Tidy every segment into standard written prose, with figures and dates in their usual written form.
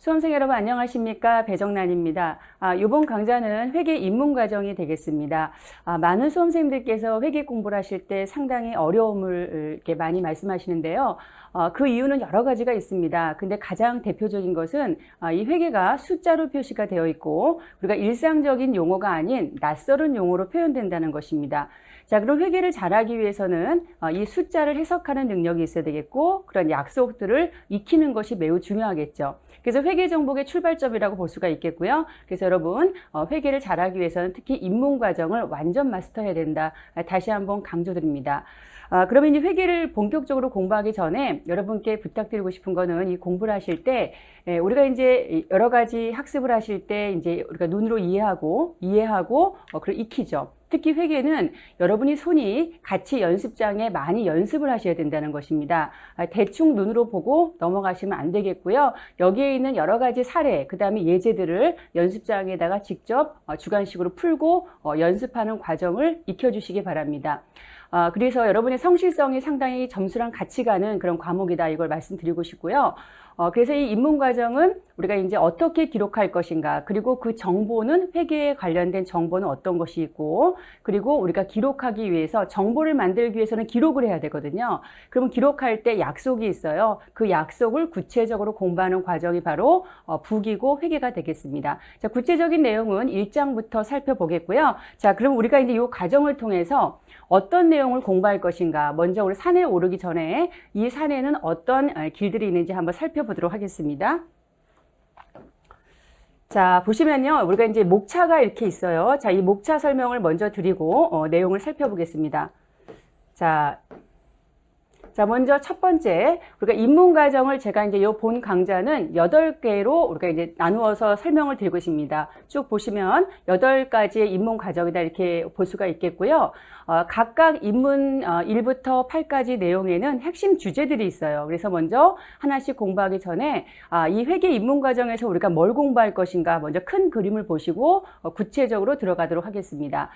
수험생 여러분 안녕하십니까? 배정란입니다. 이번 강좌는 회계 입문 과정이 되겠습니다. 많은 수험생들께서 회계 공부를 하실 때 상당히 어려움을 이렇게 많이 말씀하시는데요. 그 이유는 여러 가지가 있습니다. 근데 가장 대표적인 것은 이 회계가 숫자로 표시가 되어 있고 우리가 일상적인 용어가 아닌 낯설은 용어로 표현된다는 것입니다. 자, 그럼 회계를 잘하기 위해서는 이 숫자를 해석하는 능력이 있어야 되겠고 그런 약속들을 익히는 것이 매우 중요하겠죠. 그래서 회계 정복의 출발점이라고 볼 수가 있겠고요. 그래서 여러분 회계를 잘하기 위해서는 특히 입문 과정을 완전 마스터해야 된다. 다시 한번 강조드립니다. 그러면 이 회계를 본격적으로 공부하기 전에 여러분께 부탁드리고 싶은 거는 이 공부를 하실 때 우리가 이제 여러 가지 학습을 하실 때 이제 우리가 눈으로 이해하고 그리고 익히죠. 특히 회계는 여러분이 손이 같이 연습장에 많이 연습을 하셔야 된다는 것입니다. 대충 눈으로 보고 넘어가시면 안 되겠고요. 여기에 있는 여러 가지 사례, 그 다음에 예제들을 연습장에다가 직접 주관식으로 풀고 연습하는 과정을 익혀주시기 바랍니다. 그래서 여러분의 성실성이 상당히 점수랑 같이 가는 그런 과목이다. 이걸 말씀드리고 싶고요. 그래서 이 입문 과정은 우리가 이제 어떻게 기록할 것인가, 그리고 그 정보는 회계에 관련된 정보는 어떤 것이 있고, 그리고 우리가 기록하기 위해서 정보를 만들기 위해서는 기록을 해야 되거든요. 그러면 기록할 때 약속이 있어요. 그 약속을 구체적으로 공부하는 과정이 바로 부기고 회계가 되겠습니다. 자, 구체적인 내용은 1장부터 살펴보겠고요. 자, 그럼 우리가 이제 이 과정을 통해서 어떤 내용을 공부할 것인가, 먼저 우리 산에 오르기 전에 이 산에는 어떤 길들이 있는지 한번 살펴보도록 하겠습니다. 자, 보시면요, 우리가 이제 목차가 이렇게 있어요. 자, 이 목차 설명을 먼저 드리고 내용을 살펴보겠습니다. 자, 먼저 첫 번째, 우리가 입문 과정을 제가 이제 이 본 강좌는 8개로 우리가 이제 나누어서 설명을 드리고 있습니다. 쭉 보시면 8가지의 입문 과정이다 이렇게 볼 수가 있겠고요. 각각 입문 1부터 8까지 내용에는 핵심 주제들이 있어요. 그래서 먼저 하나씩 공부하기 전에 이 회계 입문 과정에서 우리가 뭘 공부할 것인가 먼저 큰 그림을 보시고 구체적으로 들어가도록 하겠습니다.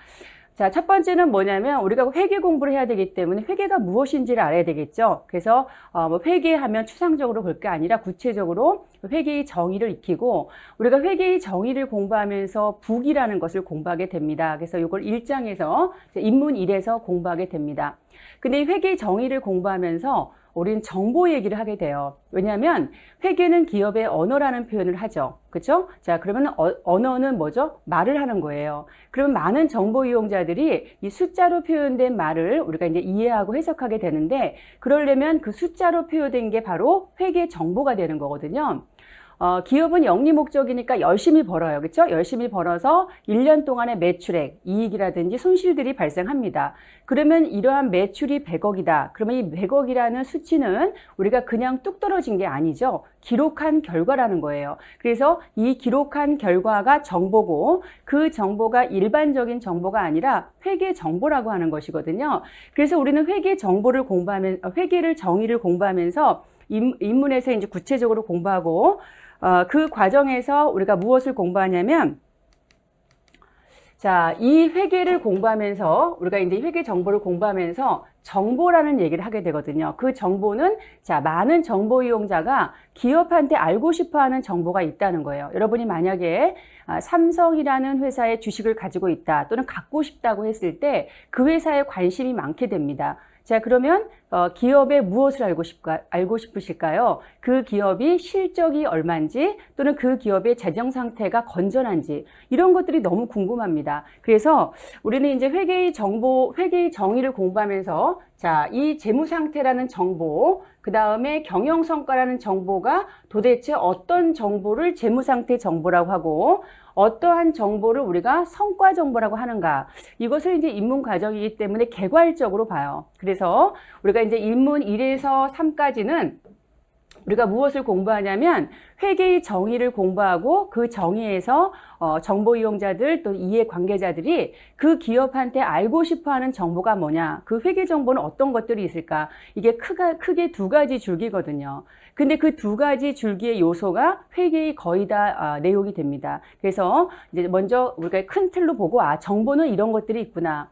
자, 첫 번째는 뭐냐면 우리가 회계 공부를 해야 되기 때문에 회계가 무엇인지를 알아야 되겠죠. 그래서 뭐 회계하면 추상적으로 볼 게 아니라 구체적으로 회계의 정의를 익히고 우리가 회계의 정의를 공부하면서 부기라는 것을 공부하게 됩니다. 그래서 이걸 1장에서 입문 1에서 공부하게 됩니다. 근데 이 회계의 정의를 공부하면서 우리는 정보 얘기를 하게 돼요. 왜냐하면 회계는 기업의 언어라는 표현을 하죠. 그렇죠? 자, 그러면 언어는 뭐죠? 말을 하는 거예요. 그러면 많은 정보 이용자들이 이 숫자로 표현된 말을 우리가 이제 이해하고 해석하게 되는데 그러려면 그 숫자로 표현된 게 바로 회계 정보가 되는 거거든요. 기업은 영리 목적이니까 열심히 벌어요. 그렇죠? 열심히 벌어서 1년 동안의 매출액, 이익이라든지 손실들이 발생합니다. 그러면 이러한 매출이 100억이다. 그러면 이 100억이라는 수치는 우리가 그냥 뚝 떨어진 게 아니죠. 기록한 결과라는 거예요. 그래서 이 기록한 결과가 정보고 그 정보가 일반적인 정보가 아니라 회계 정보라고 하는 것이거든요. 그래서 우리는 회계 정보를 회계를 정의를 공부하면서 입문에서 이제 구체적으로 공부하고 그 과정에서 우리가 무엇을 공부하냐면 자, 이 회계를 공부하면서 우리가 이제 회계 정보를 공부하면서 정보라는 얘기를 하게 되거든요. 그 정보는 자, 많은 정보 이용자가 기업한테 알고 싶어 하는 정보가 있다는 거예요. 여러분이 만약에 삼성이라는 회사의 주식을 가지고 있다 또는 갖고 싶다고 했을 때 그 회사에 관심이 많게 됩니다. 자, 그러면 기업의 무엇을 알고 싶으실까요? 그 기업이 실적이 얼마인지 또는 그 기업의 재정 상태가 건전한지 이런 것들이 너무 궁금합니다. 그래서 우리는 이제 회계의 정의를 공부하면서 자, 이 재무 상태라는 정보, 그 다음에 경영 성과라는 정보가 도대체 어떤 정보를 재무 상태 정보라고 하고 어떠한 정보를 우리가 성과 정보라고 하는가. 이것을 이제 입문 과정이기 때문에 개괄적으로 봐요. 그래서 우리가 이제 입문 1에서 3까지는 우리가 무엇을 공부하냐면 회계의 정의를 공부하고 그 정의에서 정보 이용자들 또 이해 관계자들이 그 기업한테 알고 싶어하는 정보가 뭐냐, 그 회계 정보는 어떤 것들이 있을까, 이게 크게 두 가지 줄기거든요. 근데 그 두 가지 줄기의 요소가 회계의 거의 다 내용이 됩니다. 그래서 이제 먼저 우리가 큰 틀로 보고 정보는 이런 것들이 있구나.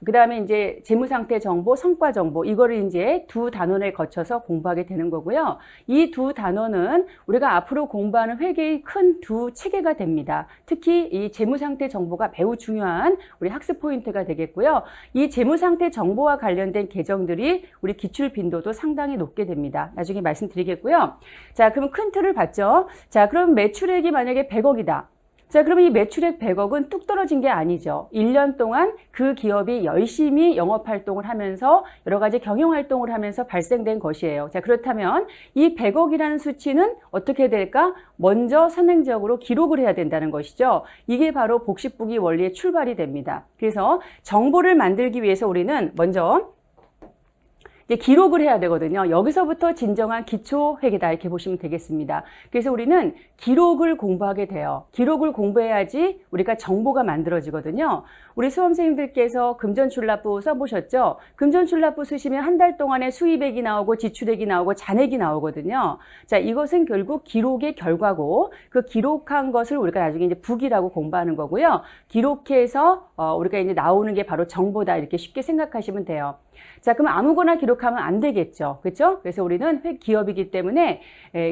그 다음에 이제 재무상태 정보, 성과 정보, 이거를 이제 두 단원을 거쳐서 공부하게 되는 거고요. 이 두 단원은 우리가 앞으로 공부하는 회계의 큰 두 체계가 됩니다. 특히 이 재무상태 정보가 매우 중요한 우리 학습 포인트가 되겠고요. 이 재무상태 정보와 관련된 계정들이 우리 기출 빈도도 상당히 높게 됩니다. 나중에 말씀드리겠고요. 자, 그럼 큰 틀을 봤죠? 자, 그럼 매출액이 만약에 100억이다. 자, 그러면 이 매출액 100억은 뚝 떨어진 게 아니죠. 1년 동안 그 기업이 열심히 영업활동을 하면서 여러 가지 경영활동을 하면서 발생된 것이에요. 자, 그렇다면 이 100억이라는 수치는 어떻게 될까? 먼저 선행적으로 기록을 해야 된다는 것이죠. 이게 바로 복식부기 원리의 출발이 됩니다. 그래서 정보를 만들기 위해서 우리는 먼저 이제 기록을 해야 되거든요. 여기서부터 진정한 기초회계다 이렇게 보시면 되겠습니다. 그래서 우리는 기록을 공부하게 돼요. 기록을 공부해야지 우리가 정보가 만들어지거든요. 우리 수험생님들께서 금전출납부 써보셨죠? 금전출납부 쓰시면 한 달 동안에 수입액이 나오고 지출액이 나오고 잔액이 나오거든요. 자, 이것은 결국 기록의 결과고 그 기록한 것을 우리가 나중에 이제 부기라고 공부하는 거고요. 기록해서 우리가 이제 나오는 게 바로 정보다 이렇게 쉽게 생각하시면 돼요. 자, 그럼 아무거나 기록하면 안 되겠죠. 그렇죠? 그래서 우리는 기업이기 때문에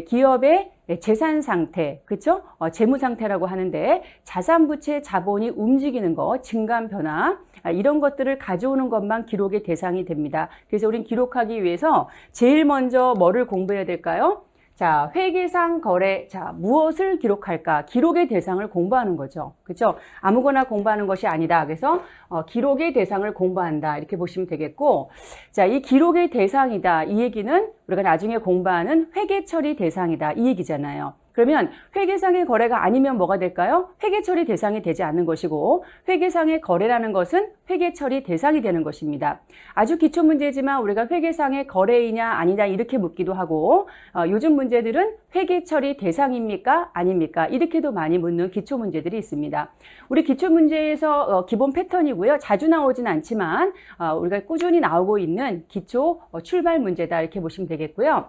기업의 재산 상태, 그렇죠? 재무 상태라고 하는데 자산, 부채, 자본이 움직이는 거, 증감 변화 이런 것들을 가져오는 것만 기록의 대상이 됩니다. 그래서 우린 기록하기 위해서 제일 먼저 뭐를 공부해야 될까요? 자, 회계상 거래, 자, 무엇을 기록할까? 기록의 대상을 공부하는 거죠. 그렇죠? 아무거나 공부하는 것이 아니다. 그래서 기록의 대상을 공부한다. 이렇게 보시면 되겠고, 자, 이 기록의 대상이다. 이 얘기는 우리가 나중에 공부하는 회계 처리 대상이다. 이 얘기잖아요. 그러면 회계상의 거래가 아니면 뭐가 될까요? 회계 처리 대상이 되지 않는 것이고 회계상의 거래라는 것은 회계 처리 대상이 되는 것입니다. 아주 기초 문제지만 우리가 회계상의 거래이냐 아니냐 이렇게 묻기도 하고 요즘 문제들은 회계 처리 대상입니까? 아닙니까? 이렇게도 많이 묻는 기초 문제들이 있습니다. 우리 기초 문제에서 기본 패턴이고요. 자주 나오진 않지만 우리가 꾸준히 나오고 있는 기초 출발 문제다 이렇게 보시면 되겠고요.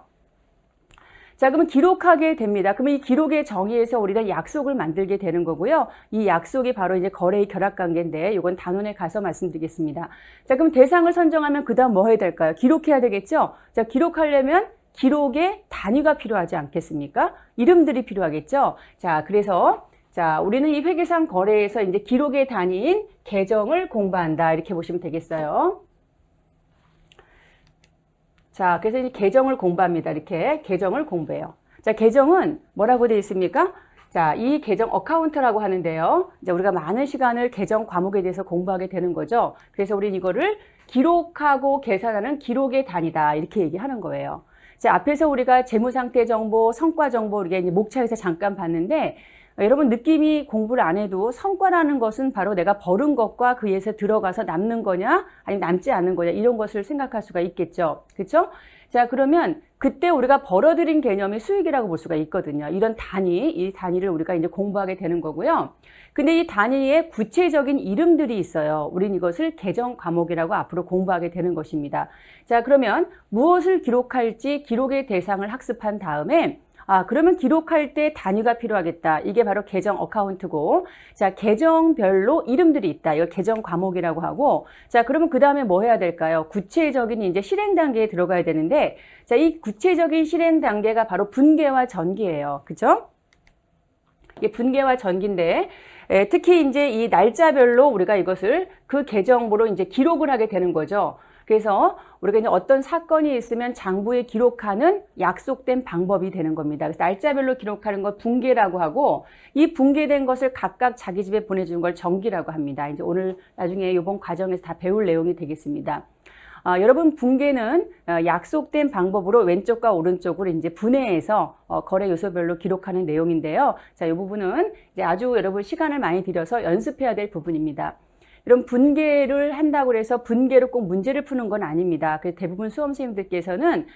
자, 그러면 기록하게 됩니다. 그러면 이 기록의 정의에서 우리가 약속을 만들게 되는 거고요. 이 약속이 바로 이제 거래의 결합관계인데 이건 단원에 가서 말씀드리겠습니다. 자, 그럼 대상을 선정하면 그 다음 뭐 해야 될까요? 기록해야 되겠죠? 자, 기록하려면 기록의 단위가 필요하지 않겠습니까? 이름들이 필요하겠죠? 자, 그래서 자, 우리는 이 회계상 거래에서 이제 기록의 단위인 계정을 공부한다. 이렇게 보시면 되겠어요. 자, 그래서 이제 계정을 공부합니다. 이렇게 계정을 공부해요. 자, 계정은 뭐라고 되어 있습니까? 자, 이 계정 어카운트라고 하는데요. 이제 우리가 많은 시간을 계정 과목에 대해서 공부하게 되는 거죠. 그래서 우리는 이거를 기록하고 계산하는 기록의 단위다. 이렇게 얘기하는 거예요. 자, 앞에서 우리가 재무상태 정보, 성과 정보 우리가 이제 목차에서 잠깐 봤는데 여러분 느낌이 공부를 안 해도 성과라는 것은 바로 내가 벌은 것과 그에서 들어가서 남는 거냐 아니면 남지 않는 거냐 이런 것을 생각할 수가 있겠죠. 그렇죠? 자, 그러면 그때 우리가 벌어들인 개념이 수익이라고 볼 수가 있거든요. 이런 단위, 이 단위를 우리가 이제 공부하게 되는 거고요. 근데 이 단위에 구체적인 이름들이 있어요. 우린 이것을 계정 과목이라고 앞으로 공부하게 되는 것입니다. 자, 그러면 무엇을 기록할지 기록의 대상을 학습한 다음에 그러면 기록할 때 단위가 필요하겠다. 이게 바로 계정 어카운트고, 자, 계정별로 이름들이 있다. 이걸 계정 과목이라고 하고, 자, 그러면 그 다음에 뭐 해야 될까요? 구체적인 이제 실행 단계에 들어가야 되는데, 자, 이 구체적인 실행 단계가 바로 분계와 전기예요. 그죠? 이게 분계와 전기인데, 특히 이제 이 날짜별로 우리가 이것을 그 계정으로 이제 기록을 하게 되는 거죠. 그래서 우리가 이제 어떤 사건이 있으면 장부에 기록하는 약속된 방법이 되는 겁니다. 그래서 날짜별로 기록하는 걸 분계라고 하고 이 분계된 것을 각각 자기 집에 보내주는 걸 정기라고 합니다. 이제 오늘 나중에 이번 과정에서 다 배울 내용이 되겠습니다. 여러분 분계는 약속된 방법으로 왼쪽과 오른쪽으로 이제 분해해서 거래 요소별로 기록하는 내용인데요. 자, 이 부분은 이제 아주 여러분 시간을 많이 들여서 연습해야 될 부분입니다. 이런 분계를 한다고 해서 분계로 꼭 문제를 푸는 건 아닙니다. 그래서 대부분 수험생님들께서는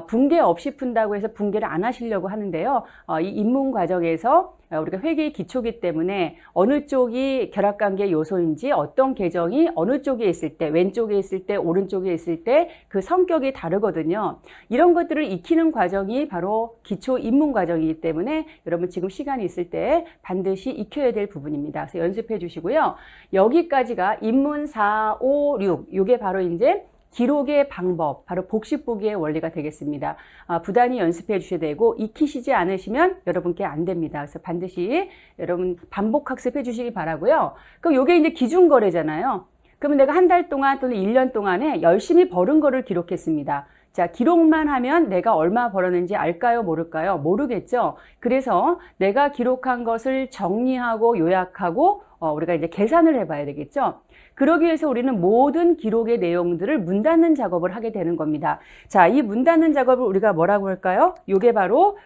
분계 없이 푼다고 해서 분계를 안 하시려고 하는데요. 이 입문 과정에서 우리가 회계의 기초기 때문에 어느 쪽이 결합관계 요소인지 어떤 계정이 어느 쪽에 있을 때 왼쪽에 있을 때 오른쪽에 있을 때 그 성격이 다르거든요. 이런 것들을 익히는 과정이 바로 기초 입문 과정이기 때문에 여러분 지금 시간이 있을 때 반드시 익혀야 될 부분입니다. 그래서 연습해 주시고요. 여기까지가 우리가 인문 4, 5, 6 이게 바로 이제 기록의 방법, 바로 복식보기의 원리가 되겠습니다. 부단히 연습해 주셔야 되고 익히시지 않으시면 여러분께 안 됩니다. 그래서 반드시 여러분 반복 학습해 주시기 바라고요. 그럼 요게 이제 기준거래잖아요. 그러면 내가 한 달 동안 또는 1년 동안에 열심히 벌은 거를 기록했습니다. 자, 기록만 하면 내가 얼마 벌었는지 알까요? 모를까요? 모르겠죠? 그래서 내가 기록한 것을 정리하고 요약하고 우리가 이제 계산을 해봐야 되겠죠? 그러기 위해서 우리는 모든 기록의 내용들을 문 닫는 작업을 하게 되는 겁니다. 자, 이 문 닫는 작업을 우리가 뭐라고 할까요? 이게 바로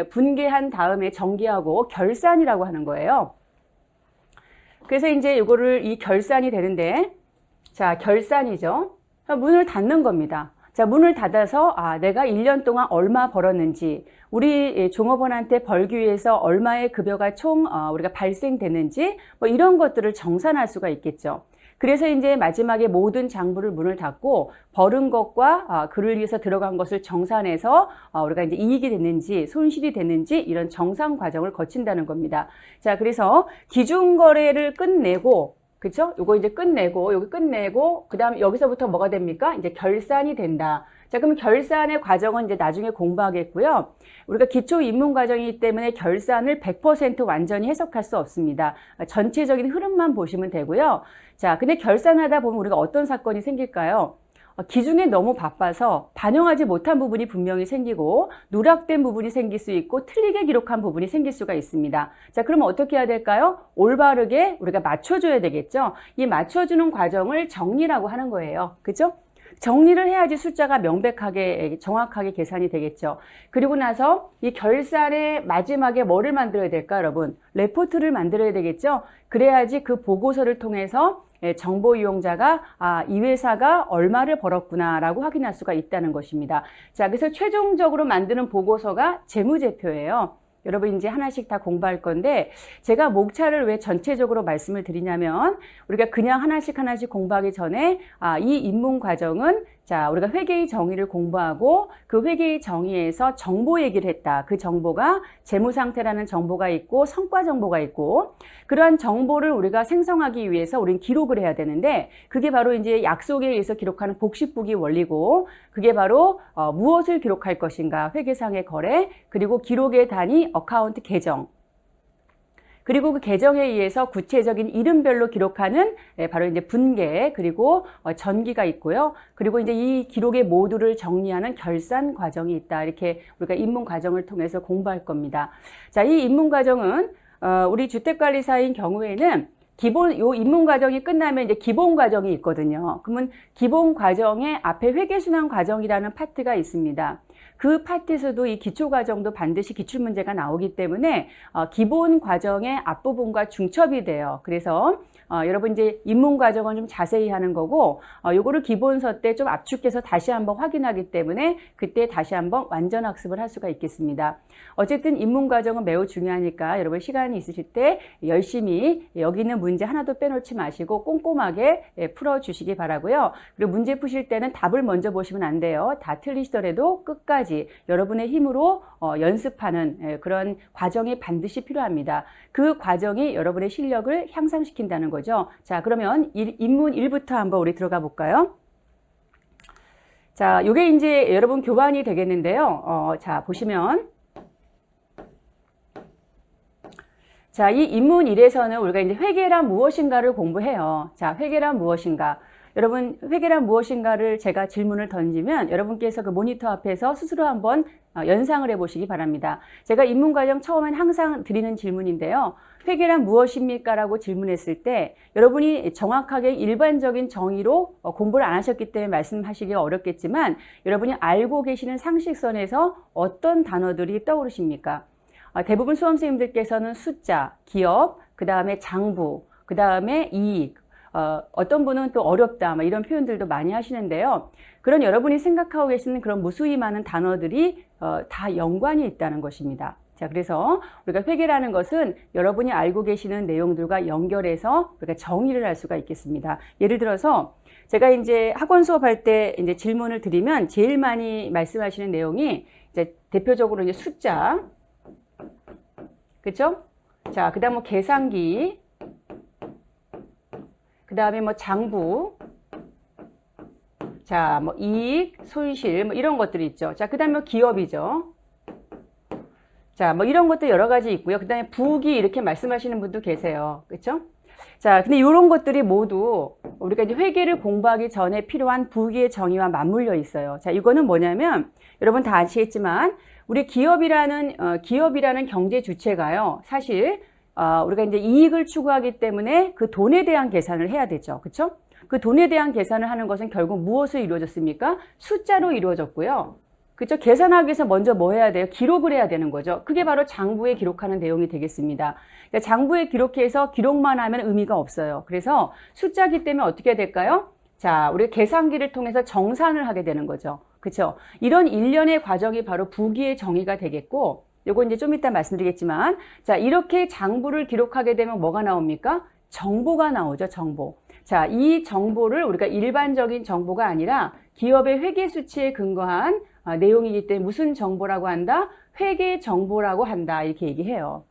분계한 다음에 정기하고 결산이라고 하는 거예요. 그래서 이제 이거를 이 결산이 되는데, 자, 결산이죠. 문을 닫는 겁니다. 자, 문을 닫아서 내가 1년 동안 얼마 벌었는지, 우리 종업원한테 벌기 위해서 얼마의 급여가 총 우리가 발생됐는지 뭐 이런 것들을 정산할 수가 있겠죠. 그래서 이제 마지막에 모든 장부를 문을 닫고 벌은 것과 그를 위해서 들어간 것을 정산해서 우리가 이제 이익이 됐는지 손실이 됐는지 이런 정산 과정을 거친다는 겁니다. 자, 그래서 기준 거래를 끝내고, 그렇죠? 요거 이제 끝내고, 여기 끝내고, 그 다음에 여기서부터 뭐가 됩니까? 이제 결산이 된다. 자, 그럼 결산의 과정은 이제 나중에 공부하겠고요. 우리가 기초 입문 과정이기 때문에 결산을 100% 완전히 해석할 수 없습니다. 전체적인 흐름만 보시면 되고요. 자, 근데 결산하다 보면 우리가 어떤 사건이 생길까요? 기준에 너무 바빠서 반영하지 못한 부분이 분명히 생기고 누락된 부분이 생길 수 있고 틀리게 기록한 부분이 생길 수가 있습니다. 자, 그러면 어떻게 해야 될까요? 올바르게 우리가 맞춰줘야 되겠죠? 이 맞춰주는 과정을 정리라고 하는 거예요. 그죠? 정리를 해야지 숫자가 명백하게 정확하게 계산이 되겠죠. 그리고 나서 이 결산의 마지막에 뭐를 만들어야 될까, 여러분? 레포트를 만들어야 되겠죠. 그래야지 그 보고서를 통해서 정보 이용자가 이 회사가 얼마를 벌었구나라고 확인할 수가 있다는 것입니다. 자, 그래서 최종적으로 만드는 보고서가 재무제표예요. 여러분 이제 하나씩 다 공부할 건데 제가 목차를 왜 전체적으로 말씀을 드리냐면 우리가 그냥 하나씩 공부하기 전에 이 입문 과정은 자, 우리가 회계의 정의를 공부하고 그 회계의 정의에서 정보 얘기를 했다. 그 정보가 재무 상태라는 정보가 있고 성과 정보가 있고 그러한 정보를 우리가 생성하기 위해서 우리는 기록을 해야 되는데 그게 바로 이제 약속에 의해서 기록하는 복식보기 원리고 그게 바로 무엇을 기록할 것인가 회계상의 거래 그리고 기록의 단위 어카운트 계정 그리고 그 계정에 의해서 구체적인 이름별로 기록하는 바로 이제 분계 그리고 전기가 있고요. 그리고 이제 이 기록의 모두를 정리하는 결산 과정이 있다. 이렇게 우리가 입문 과정을 통해서 공부할 겁니다. 자, 이 입문 과정은 우리 주택관리사인 경우에는 요 입문 과정이 끝나면 이제 기본 과정이 있거든요. 그러면 기본 과정에 앞에 회계순환 과정이라는 파트가 있습니다. 그 파트에서도 이 기초 과정도 반드시 기출 문제가 나오기 때문에 기본 과정의 앞부분과 중첩이 돼요. 그래서 여러분 이제 입문 과정은 좀 자세히 하는 거고 요거를 기본서 때 좀 압축해서 다시 한번 확인하기 때문에 그때 다시 한번 완전 학습을 할 수가 있겠습니다. 어쨌든 입문 과정은 매우 중요하니까 여러분 시간이 있으실 때 열심히 여기 있는 문제 하나도 빼놓지 마시고 꼼꼼하게 풀어주시기 바라고요. 그리고 문제 푸실 때는 답을 먼저 보시면 안 돼요. 다 틀리시더라도 끝까지 여러분의 힘으로 연습하는 그런 과정이 반드시 필요합니다. 그 과정이 여러분의 실력을 향상시킨다는 거죠. 자, 그러면 입문 1부터 한번 우리 들어가 볼까요? 자, 요게 이제 여러분 교반이 되겠는데요. 자, 보시면 자, 이 입문 1에서는 우리가 이제 회계란 무엇인가를 공부해요. 자, 회계란 무엇인가? 여러분, 회계란 무엇인가를 제가 질문을 던지면 여러분께서 그 모니터 앞에서 스스로 한번 연상을 해보시기 바랍니다. 제가 입문 과정 처음엔 항상 드리는 질문인데요. 회계란 무엇입니까? 라고 질문했을 때 여러분이 정확하게 일반적인 정의로 공부를 안 하셨기 때문에 말씀하시기가 어렵겠지만 여러분이 알고 계시는 상식선에서 어떤 단어들이 떠오르십니까? 대부분 수험생님들께서는 숫자, 기업, 그 다음에 장부, 그 다음에 이익, 어떤 분은 또 어렵다 이런 표현들도 많이 하시는데요. 그런 여러분이 생각하고 계시는 그런 무수히 많은 단어들이 다 연관이 있다는 것입니다. 자, 그래서 우리가 회계라는 것은 여러분이 알고 계시는 내용들과 연결해서 우리가 정의를 할 수가 있겠습니다. 예를 들어서 제가 이제 학원 수업할 때 이제 질문을 드리면 제일 많이 말씀하시는 내용이 이제 대표적으로 이제 숫자, 그렇죠? 자, 그다음 뭐 계산기, 그 다음에 뭐 장부, 자, 뭐 이익, 손실, 뭐 이런 것들이 있죠. 자, 그 다음에 뭐 기업이죠. 자, 뭐 이런 것도 여러 가지 있고요. 그 다음에 부기 이렇게 말씀하시는 분도 계세요. 그렇죠? 자, 근데 이런 것들이 모두 우리가 이제 회계를 공부하기 전에 필요한 부기의 정의와 맞물려 있어요. 자, 이거는 뭐냐면 여러분 다 아시겠지만 우리 기업이라는 경제 주체가요. 사실 우리가 이제 이익을 추구하기 때문에 그 돈에 대한 계산을 해야 되죠. 그렇죠? 그 돈에 대한 계산을 하는 것은 결국 무엇으로 이루어졌습니까? 숫자로 이루어졌고요. 그렇죠? 계산하기 위해서 먼저 뭐 해야 돼요? 기록을 해야 되는 거죠. 그게 바로 장부에 기록하는 내용이 되겠습니다. 그러니까 장부에 기록해서 기록만 하면 의미가 없어요. 그래서 숫자기 때문에 어떻게 해야 될까요? 자, 우리 계산기를 통해서 정산을 하게 되는 거죠. 그렇죠? 이런 일련의 과정이 바로 부기의 정의가 되겠고, 요거 이제 좀 이따 말씀드리겠지만, 자, 이렇게 장부를 기록하게 되면 뭐가 나옵니까? 정보가 나오죠, 정보. 자, 이 정보를 우리가 일반적인 정보가 아니라 기업의 회계 수치에 근거한 내용이기 때문에 무슨 정보라고 한다? 회계 정보라고 한다. 이렇게 얘기해요.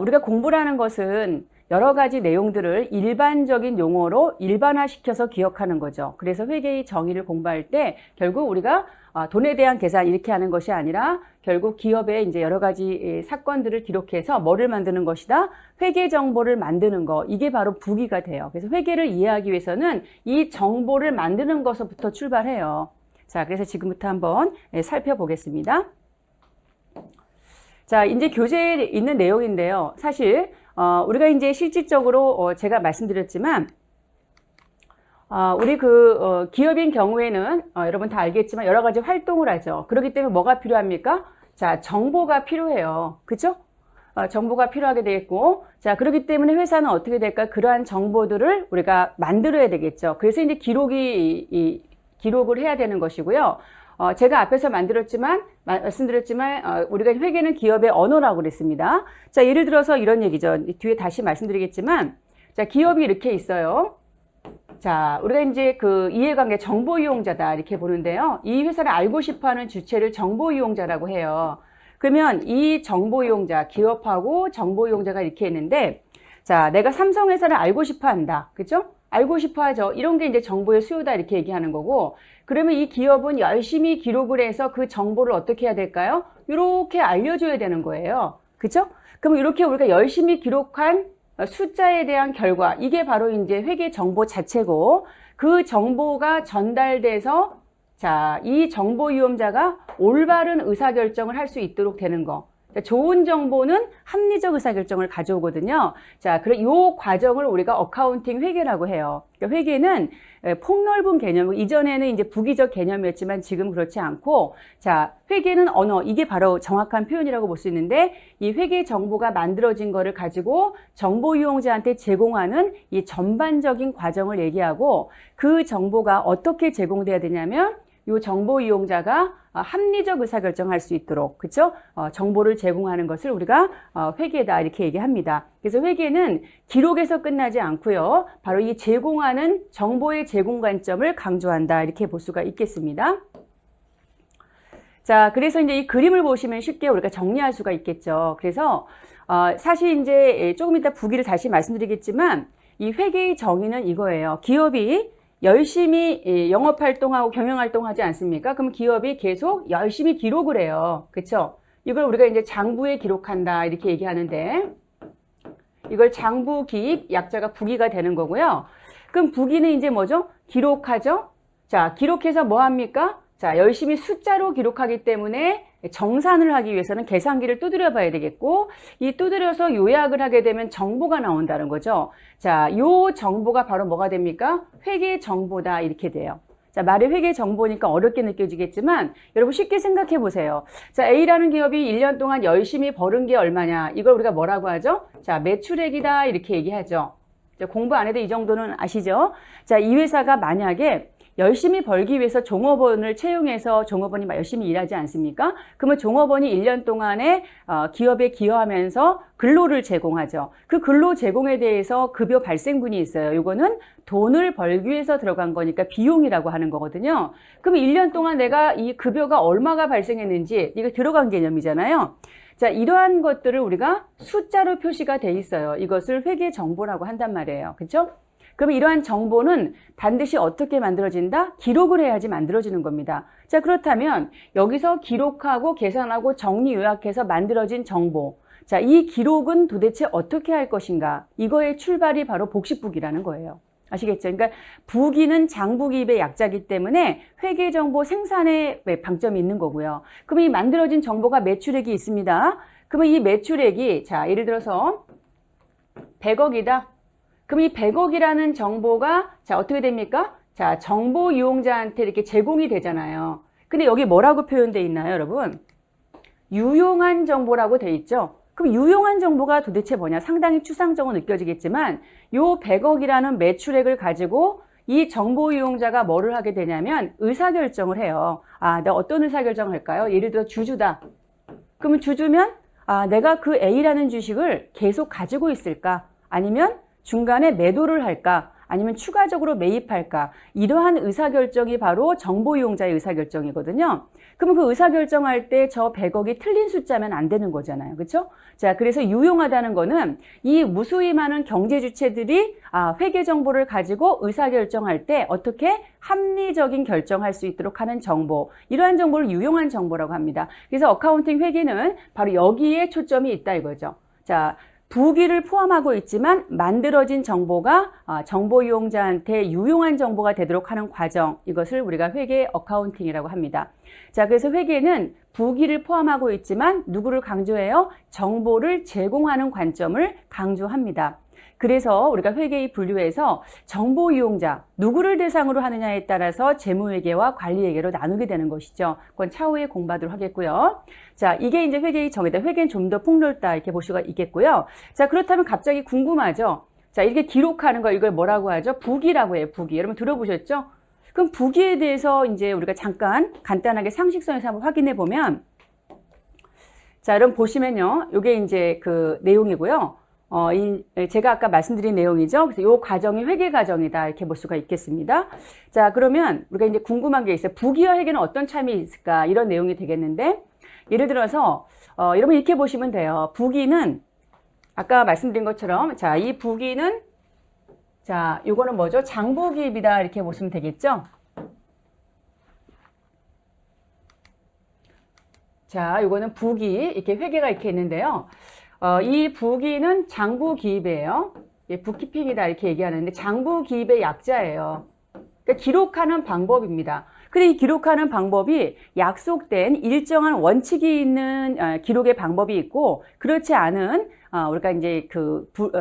우리가 공부라는 것은 여러 가지 내용들을 일반적인 용어로 일반화시켜서 기억하는 거죠. 그래서 회계의 정의를 공부할 때 결국 우리가 돈에 대한 계산 이렇게 하는 것이 아니라 결국 기업의 이제 여러 가지 사건들을 기록해서 뭐를 만드는 것이다? 회계 정보를 만드는 거. 이게 바로 부기가 돼요. 그래서 회계를 이해하기 위해서는 이 정보를 만드는 것부터 출발해요. 자, 그래서 지금부터 한번 살펴보겠습니다. 자, 이제 교재에 있는 내용인데요. 사실 우리가 이제 실질적으로 제가 말씀드렸지만 우리 기업인 경우에는 여러분 다 알겠지만 여러 가지 활동을 하죠. 그렇기 때문에 뭐가 필요합니까? 자, 정보가 필요해요. 그죠? 정보가 필요하게 되겠고, 자, 그렇기 때문에 회사는 어떻게 될까? 그러한 정보들을 우리가 만들어야 되겠죠. 그래서 이제 기록을 해야 되는 것이고요. 제가 앞에서 말씀드렸지만 우리가 회계는 기업의 언어라고 그랬습니다. 자, 예를 들어서 이런 얘기죠. 뒤에 다시 말씀드리겠지만, 자, 기업이 이렇게 있어요. 자, 우리가 이제 그 이해관계 정보 이용자다 이렇게 보는데요. 이 회사를 알고 싶어하는 주체를 정보 이용자라고 해요. 그러면 이 정보 이용자, 기업하고 정보 이용자가 이렇게 있는데, 자, 내가 삼성회사를 알고 싶어한다, 그렇죠? 알고 싶어하죠. 이런 게 이제 정보의 수요다 이렇게 얘기하는 거고, 그러면 이 기업은 열심히 기록을 해서 그 정보를 어떻게 해야 될까요? 이렇게 알려줘야 되는 거예요. 그렇죠? 그럼 이렇게 우리가 열심히 기록한 숫자에 대한 결과, 이게 바로 이제 회계 정보 자체고, 그 정보가 전달돼서 자, 이 정보 이용자가 올바른 의사결정을 할 수 있도록 되는 거. 좋은 정보는 합리적 의사결정을 가져오거든요. 자, 그래, 요 과정을 우리가 어카운팅 회계라고 해요. 그러니까 회계는 폭넓은 개념, 이전에는 이제 부기적 개념이었지만 지금 그렇지 않고, 자, 회계는 언어, 이게 바로 정확한 표현이라고 볼 수 있는데, 이 회계 정보가 만들어진 거를 가지고 정보 이용자한테 제공하는 이 전반적인 과정을 얘기하고, 그 정보가 어떻게 제공돼야 되냐면, 이 정보 이용자가 합리적 의사결정할 수 있도록, 그렇죠? 정보를 제공하는 것을 우리가 회계다 이렇게 얘기합니다. 그래서 회계는 기록에서 끝나지 않고요. 바로 이 제공하는 정보의 제공 관점을 강조한다 이렇게 볼 수가 있겠습니다. 자, 그래서 이제 이 그림을 보시면 쉽게 우리가 정리할 수가 있겠죠. 그래서 사실 이제 조금 이따 부기를 다시 말씀드리겠지만 이 회계의 정의는 이거예요. 기업이 열심히 영업활동하고 경영활동하지 않습니까? 그럼 기업이 계속 열심히 기록을 해요. 그렇죠? 이걸 우리가 이제 장부에 기록한다 이렇게 얘기하는데 이걸 장부 기입 약자가 부기가 되는 거고요. 그럼 부기는 이제 뭐죠? 기록하죠? 자, 기록해서 뭐 합니까? 자, 열심히 숫자로 기록하기 때문에 정산을 하기 위해서는 계산기를 두드려 봐야 되겠고, 이 두드려서 요약을 하게 되면 정보가 나온다는 거죠. 자, 요 정보가 바로 뭐가 됩니까? 회계 정보다 이렇게 돼요. 자, 말이 회계 정보니까 어렵게 느껴지겠지만 여러분 쉽게 생각해 보세요. 자, A라는 기업이 1년 동안 열심히 벌은 게 얼마냐? 이걸 우리가 뭐라고 하죠? 자, 매출액이다 이렇게 얘기하죠. 자, 공부 안 해도 이 정도는 아시죠? 자, 이 회사가 만약에 열심히 벌기 위해서 종업원을 채용해서 종업원이 열심히 일하지 않습니까? 그러면 종업원이 1년 동안에 기업에 기여하면서 근로를 제공하죠. 그 근로 제공에 대해서 급여 발생분이 있어요. 이거는 돈을 벌기 위해서 들어간 거니까 비용이라고 하는 거거든요. 그럼 1년 동안 내가 이 급여가 얼마가 발생했는지 이거 들어간 개념이잖아요. 자, 이러한 것들을 우리가 숫자로 표시가 돼 있어요. 이것을 회계 정보라고 한단 말이에요. 그렇죠? 그럼 이러한 정보는 반드시 어떻게 만들어진다? 기록을 해야지 만들어지는 겁니다. 자, 그렇다면 여기서 기록하고 계산하고 정리 요약해서 만들어진 정보. 자, 이 기록은 도대체 어떻게 할 것인가? 이거의 출발이 바로 복식부기라는 거예요. 아시겠죠? 그러니까 부기는 장부기입의 약자이기 때문에 회계정보 생산에 방점이 있는 거고요. 그럼 이 만들어진 정보가 매출액이 있습니다. 그러면 이 매출액이 자, 예를 들어서 100억이다. 그럼 이 100억이라는 정보가 자, 어떻게 됩니까? 자, 정보 이용자한테 이렇게 제공이 되잖아요. 근데 여기 뭐라고 표현되어 있나요, 여러분? 유용한 정보라고 돼 있죠? 그럼 유용한 정보가 도대체 뭐냐? 상당히 추상적으로 느껴지겠지만 요 100억이라는 매출액을 가지고 이 정보 이용자가 뭐를 하게 되냐면 의사결정을 해요. 아, 내가 어떤 의사결정을 할까요? 예를 들어 주주다. 그러면 주주면 아, 내가 그 A라는 주식을 계속 가지고 있을까? 아니면 중간에 매도를 할까? 아니면 추가적으로 매입할까? 이러한 의사결정이 바로 정보 이용자의 의사결정이거든요. 그러면 그 의사결정할 때 저 100억이 틀린 숫자면 안 되는 거잖아요. 그렇죠? 자, 그래서 유용하다는 거는 이 무수히 많은 경제 주체들이 회계 정보를 가지고 의사결정할 때 어떻게 합리적인 결정할 수 있도록 하는 정보. 이러한 정보를 유용한 정보라고 합니다. 그래서 어카운팅 회계는 바로 여기에 초점이 있다 이거죠. 자, 부기를 포함하고 있지만 만들어진 정보가 정보 이용자한테 유용한 정보가 되도록 하는 과정, 이것을 우리가 회계 어카운팅이라고 합니다. 자, 그래서 회계는 부기를 포함하고 있지만 누구를 강조해요? 정보를 제공하는 관점을 강조합니다. 그래서 우리가 회계의 분류에서 정보 이용자, 누구를 대상으로 하느냐에 따라서 재무회계와 관리회계로 나누게 되는 것이죠. 그건 차후에 공부하도록 하겠고요. 자, 이게 이제 회계의 정의다. 회계는 좀 더 폭넓다 이렇게 볼 수가 있겠고요. 자, 그렇다면 갑자기 궁금하죠. 자, 이렇게 기록하는 거 이걸 뭐라고 하죠? 부기라고 해요. 부기. 여러분 들어보셨죠? 그럼 부기에 대해서 이제 우리가 잠깐 간단하게 상식선에서 한번 확인해 보면, 자, 여러분 보시면요, 이게 이제 그 내용이고요. 제가 아까 말씀드린 내용이죠. 그래서 이 과정이 회계 과정이다 이렇게 볼 수가 있겠습니다. 자, 그러면 우리가 이제 궁금한 게 있어요. 부기와 회계는 어떤 차이가 있을까? 이런 내용이 되겠는데, 예를 들어서 여러분 이렇게 보시면 돼요. 부기는 아까 말씀드린 것처럼 자, 이 부기는 자, 요거는 뭐죠? 장부기입이다 이렇게 보시면 되겠죠? 자, 요거는 부기, 이렇게 회계가 이렇게 있는데요. 이 부기는 장부기입이에요. 북키핑이다 이렇게 얘기하는데 장부기입의 약자예요. 그러니까 기록하는 방법입니다. 근데 이 기록하는 방법이 약속된 일정한 원칙이 있는 기록의 방법이 있고 그렇지 않은 우리가 이제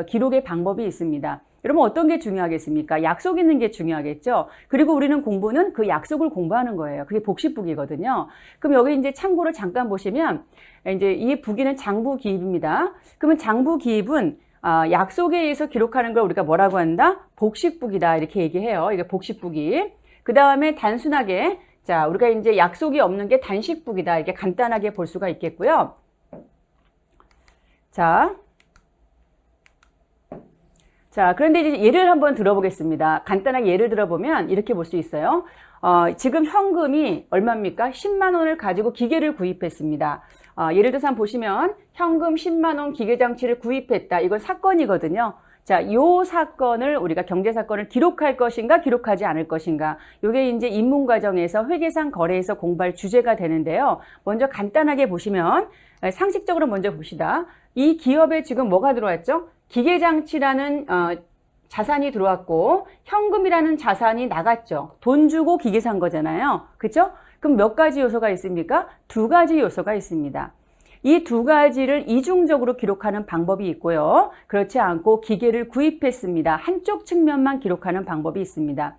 기록의 방법이 있습니다. 여러분 어떤 게 중요하겠습니까? 약속 있는 게 중요하겠죠. 그리고 우리는 공부는 그 약속을 공부하는 거예요. 그게 복식부기거든요. 그럼 여기 이제 참고를 잠깐 보시면 이제 이 부기는 장부기입입니다. 그러면 장부기입은 약속에 의해서 기록하는 걸 우리가 뭐라고 한다? 복식부기다 이렇게 얘기해요. 이게 복식부기. 그 다음에 단순하게 자, 우리가 이제 약속이 없는 게 단식부기다 이렇게 간단하게 볼 수가 있겠고요. 자, 그런데 이제 예를 한번 들어보겠습니다. 간단하게 예를 들어보면 이렇게 볼 수 있어요. 지금 현금이 얼마입니까? 10만 원을 가지고 기계를 구입했습니다. 예를 들어서 한번 보시면 현금 10만 원 기계장치를 구입했다. 이건 사건이거든요. 자, 요 사건을 우리가 경제사건을 기록할 것인가 기록하지 않을 것인가. 요게 이제 입문 과정에서 회계상 거래에서 공부할 주제가 되는데요. 먼저 간단하게 보시면 상식적으로 먼저 봅시다. 이 기업에 지금 뭐가 들어왔죠? 기계장치라는 자산이 들어왔고 현금이라는 자산이 나갔죠. 돈 주고 기계 산 거잖아요. 그렇죠? 그럼 몇 가지 요소가 있습니까? 두 가지 요소가 있습니다. 이 두 가지를 이중적으로 기록하는 방법이 있고요. 그렇지 않고 기계를 구입했습니다. 한쪽 측면만 기록하는 방법이 있습니다.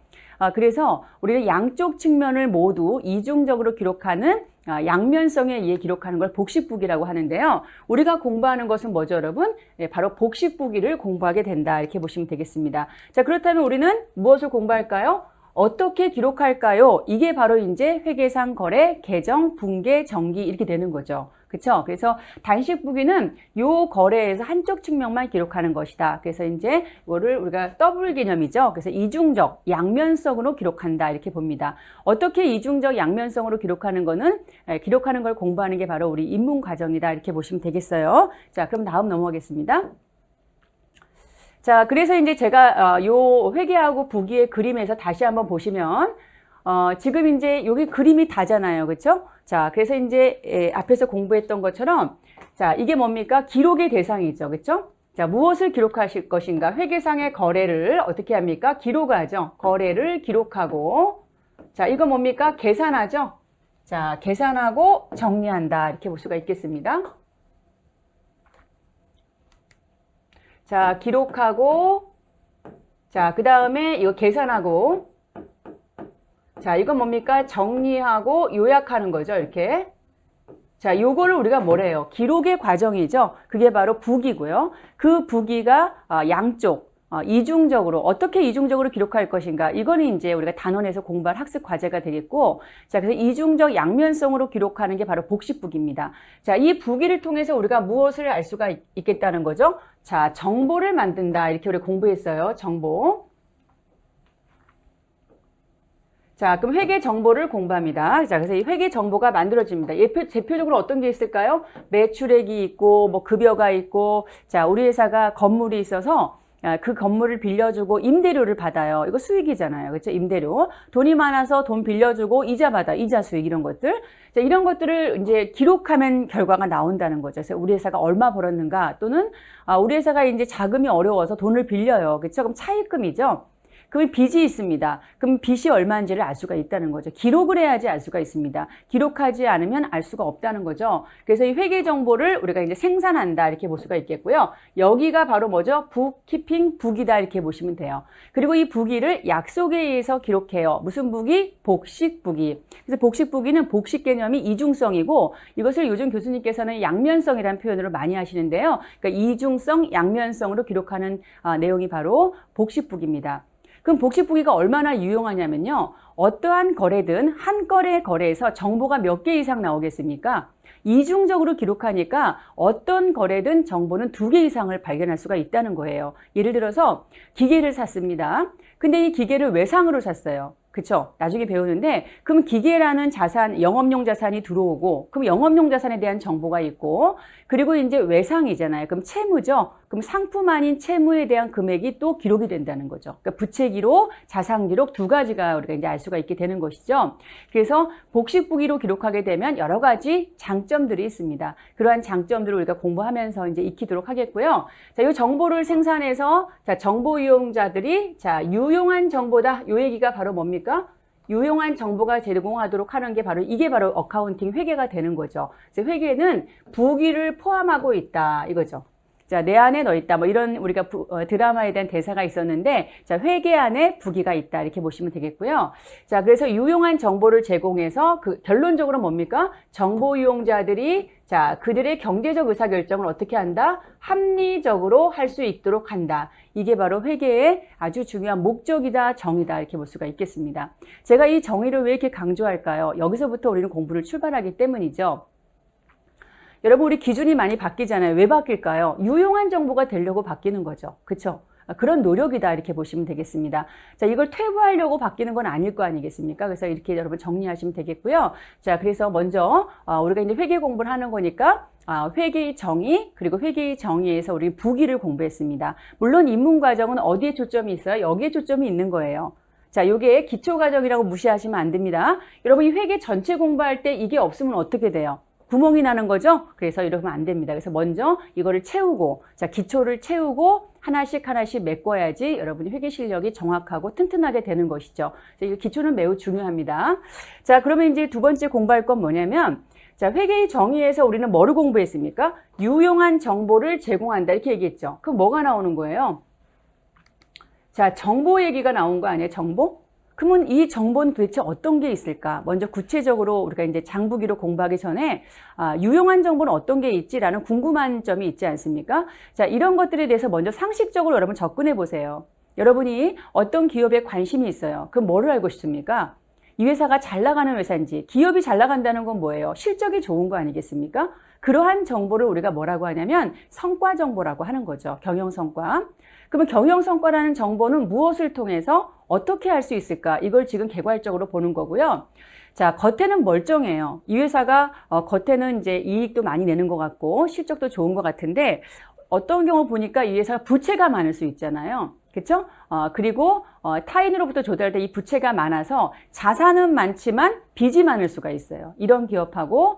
그래서 우리는 양쪽 측면을 모두 이중적으로 기록하는 양면성에 의해 기록하는 걸 복식부기라고 하는데요. 우리가 공부하는 것은 뭐죠, 여러분? 바로 복식부기를 공부하게 된다. 이렇게 보시면 되겠습니다. 자, 그렇다면 우리는 무엇을 공부할까요? 어떻게 기록할까요? 이게 바로 이제 회계상 거래, 계정, 분계, 정기 이렇게 되는 거죠. 그렇죠? 그래서 단식부기는 요 거래에서 한쪽 측면만 기록하는 것이다. 그래서 이제 이거를 우리가 더블 개념이죠. 그래서 이중적, 양면성으로 기록한다 이렇게 봅니다. 어떻게 이중적, 양면성으로 기록하는 거는 기록하는 걸 공부하는 게 바로 우리 입문 과정이다 이렇게 보시면 되겠어요. 자, 그럼 다음 넘어가겠습니다. 자, 그래서 이제 제가 요 회계하고 부기의 그림에서 다시 한번 보시면 지금 이제 여기 그림이 다잖아요. 그렇죠? 자, 그래서 이제 앞에서 공부했던 것처럼 자, 이게 뭡니까? 기록의 대상이죠. 그렇죠? 자, 무엇을 기록하실 것인가? 회계상의 거래를 어떻게 합니까? 기록하죠. 거래를 기록하고 자, 이거 뭡니까? 계산하죠. 자, 계산하고 정리한다. 이렇게 볼 수가 있겠습니다. 자, 기록하고 자, 그 다음에 이거 계산하고 자, 이건 뭡니까? 정리하고 요약하는 거죠. 이렇게. 자, 요거를 우리가 뭐래요? 기록의 과정이죠. 그게 바로 부기고요. 그 부기가 양쪽, 이중적으로, 어떻게 이중적으로 기록할 것인가. 이거는 이제 우리가 단원에서 공부할 학습 과제가 되겠고, 자, 그래서 이중적 양면성으로 기록하는 게 바로 복식부기입니다. 자, 이 부기를 통해서 우리가 무엇을 알 수가 있겠다는 거죠? 자, 정보를 만든다. 이렇게 우리 공부했어요. 정보. 자, 그럼 회계 정보를 공부합니다. 자, 그래서 이 회계 정보가 만들어집니다. 대표적으로 어떤 게 있을까요? 매출액이 있고, 뭐 급여가 있고, 자, 우리 회사가 건물이 있어서 그 건물을 빌려주고 임대료를 받아요. 이거 수익이잖아요. 그렇죠? 임대료. 돈이 많아서 돈 빌려주고 이자 받아. 이자 수익 이런 것들. 자, 이런 것들을 이제 기록하면 결과가 나온다는 거죠. 그래서 우리 회사가 얼마 벌었는가 또는 우리 회사가 이제 자금이 어려워서 돈을 빌려요. 그렇죠? 그럼 차입금이죠. 그럼 빚이 있습니다. 그럼 빚이 얼마인지를 알 수가 있다는 거죠. 기록을 해야지 알 수가 있습니다. 기록하지 않으면 알 수가 없다는 거죠. 그래서 이 회계 정보를 우리가 이제 생산한다 이렇게 볼 수가 있겠고요. 여기가 바로 뭐죠? 북키핑 부기다 이렇게 보시면 돼요. 그리고 이 부기를 약속에 의해서 기록해요. 무슨 부기? 복식 부기. 그래서 복식 부기는 복식 개념이 이중성이고 이것을 요즘 교수님께서는 양면성이라는 표현으로 많이 하시는데요. 그러니까 이중성, 양면성으로 기록하는 내용이 바로 복식 부기입니다. 그럼 복식부기가 얼마나 유용하냐면요. 어떠한 거래든 한 건의 거래에서 정보가 몇 개 이상 나오겠습니까? 이중적으로 기록하니까 어떤 거래든 정보는 2개 이상을 발견할 수가 있다는 거예요. 예를 들어서 기계를 샀습니다. 근데 이 기계를 외상으로 샀어요. 그쵸? 나중에 배우는데 그럼 기계라는 자산, 영업용 자산이 들어오고 그럼 영업용 자산에 대한 정보가 있고 그리고 이제 외상이잖아요. 그럼 채무죠. 그럼 상품 아닌 채무에 대한 금액이 또 기록이 된다는 거죠. 그러니까 부채 기록, 자산 기록 2가지가 우리가 이제 알 수가 있게 되는 것이죠. 그래서 복식부기로 기록하게 되면 여러 가지 장점들이 있습니다. 그러한 장점들을 우리가 공부하면서 이제 익히도록 하겠고요. 자, 이 정보를 생산해서 자, 정보 이용자들이 자, 유용한 정보다. 요 얘기가 바로 뭡니까? 유용한 정보가 제공하도록 하는 게 바로 이게 바로 어카운팅 회계가 되는 거죠. 그래서 회계는 부기를 포함하고 있다 이거죠. 자, 내 안에 너 있다. 뭐 이런 우리가 드라마에 대한 대사가 있었는데 자, 회계 안에 부기가 있다 이렇게 보시면 되겠고요. 자, 그래서 유용한 정보를 제공해서 그 결론적으로 뭡니까? 정보 이용자들이 자, 그들의 경제적 의사결정을 어떻게 한다? 합리적으로 할 수 있도록 한다. 이게 바로 회계의 아주 중요한 목적이다, 정의다 이렇게 볼 수가 있겠습니다. 제가 이 정의를 왜 이렇게 강조할까요? 여기서부터 우리는 공부를 출발하기 때문이죠. 여러분 우리 기준이 많이 바뀌잖아요. 왜 바뀔까요? 유용한 정보가 되려고 바뀌는 거죠. 그렇죠? 그런 노력이다 이렇게 보시면 되겠습니다. 자, 이걸 퇴보하려고 바뀌는 건 아닐 거 아니겠습니까? 그래서 이렇게 여러분 정리하시면 되겠고요. 자, 그래서 먼저 우리가 이제 회계 공부를 하는 거니까 회계의 정의 그리고 회계의 정의에서 우리 부기를 공부했습니다. 물론 입문 과정은 어디에 초점이 있어요? 여기에 초점이 있는 거예요. 자, 요게 기초 과정이라고 무시하시면 안 됩니다. 여러분 이 회계 전체 공부할 때 이게 없으면 어떻게 돼요? 구멍이 나는 거죠? 그래서 이러면 안 됩니다. 그래서 먼저 이거를 채우고, 자, 기초를 채우고 하나씩 메꿔야지 여러분이 회계 실력이 정확하고 튼튼하게 되는 것이죠. 그래서 이 기초는 매우 중요합니다. 자, 그러면 이제 두 번째 공부할 건 뭐냐면, 자, 회계의 정의에서 우리는 뭐를 공부했습니까? 유용한 정보를 제공한다. 이렇게 얘기했죠. 그럼 뭐가 나오는 거예요? 자, 정보 얘기가 나온 거 아니에요? 정보? 그러면 이 정보는 도대체 어떤 게 있을까? 먼저 구체적으로 우리가 이제 장부기로 공부하기 전에 유용한 정보는 어떤 게 있지라는 궁금한 점이 있지 않습니까? 자, 이런 것들에 대해서 먼저 상식적으로 여러분 접근해 보세요. 여러분이 어떤 기업에 관심이 있어요. 그럼 뭐를 알고 싶습니까? 이 회사가 잘 나가는 회사인지, 기업이 잘 나간다는 건 뭐예요? 실적이 좋은 거 아니겠습니까? 그러한 정보를 우리가 뭐라고 하냐면 성과 정보라고 하는 거죠. 경영성과. 그러면 경영성과라는 정보는 무엇을 통해서 어떻게 할 수 있을까? 이걸 지금 개괄적으로 보는 거고요. 자, 겉에는 멀쩡해요. 이 회사가 겉에는 이제 이익도 많이 내는 것 같고 실적도 좋은 것 같은데 어떤 경우 보니까 이 회사가 부채가 많을 수 있잖아요. 그렇죠? 그리고 타인으로부터 조달된 이 부채가 많아서 자산은 많지만 빚이 많을 수가 있어요. 이런 기업하고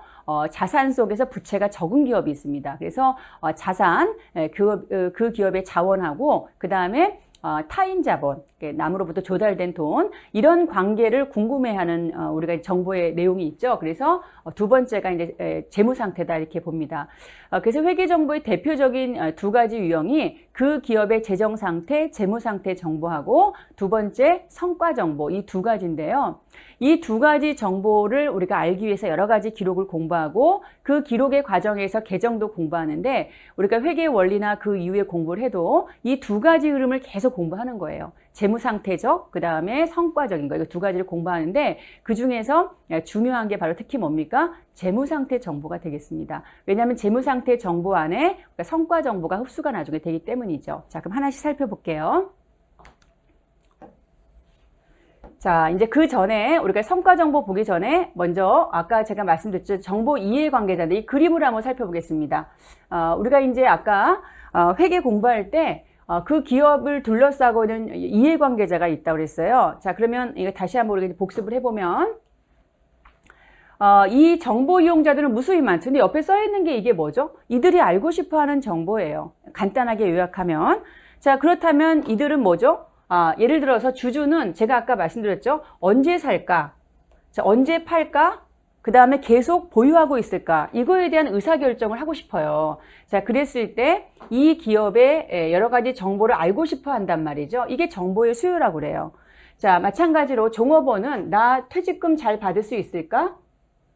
자산 속에서 부채가 적은 기업이 있습니다. 그래서 자산, 그 기업의 자원하고 그 다음에 타인 자본, 남으로부터 조달된 돈, 이런 관계를 궁금해하는 우리가 정보의 내용이 있죠. 그래서 두 번째가 이제 재무 상태다 이렇게 봅니다. 그래서 회계 정보의 대표적인 두 가지 유형이 그 기업의 재정 상태, 재무 상태 정보하고 두 번째 성과 정보, 이 두 가지인데요. 이 두 가지 정보를 우리가 알기 위해서 여러 가지 기록을 공부하고 그 기록의 과정에서 계정도 공부하는데 우리가 회계 원리나 그 이후에 공부를 해도 이 두 가지 흐름을 계속 공부하는 거예요. 재무 상태적, 그 다음에 성과적인 거, 이거 두 가지를 공부하는데 그 중에서 중요한 게 바로 특히 뭡니까? 재무 상태 정보가 되겠습니다. 왜냐하면 재무 상태 정보 안에 성과 정보가 흡수가 나중에 되기 때문이죠. 자, 그럼 하나씩 살펴볼게요. 자, 이제 그 전에 우리가 성과 정보 보기 전에 먼저 아까 제가 말씀드렸죠. 정보 이해관계자들 이 그림을 한번 살펴보겠습니다. 우리가 이제 아까 회계 공부할 때 그 기업을 둘러싸고는 이해관계자가 있다고 그랬어요. 자, 그러면 이거 다시 한번 우리가 복습을 해보면 이 정보 이용자들은 무수히 많죠. 근데 옆에 써 있는 게 이게 뭐죠? 이들이 알고 싶어 하는 정보예요. 간단하게 요약하면. 자, 그렇다면 이들은 뭐죠? 예를 들어서 주주는 제가 아까 말씀드렸죠. 언제 살까? 자, 언제 팔까? 그 다음에 계속 보유하고 있을까? 이거에 대한 의사결정을 하고 싶어요. 자, 그랬을 때 이 기업의 여러 가지 정보를 알고 싶어 한단 말이죠. 이게 정보의 수요라고 그래요. 자, 마찬가지로 종업원은 나 퇴직금 잘 받을 수 있을까?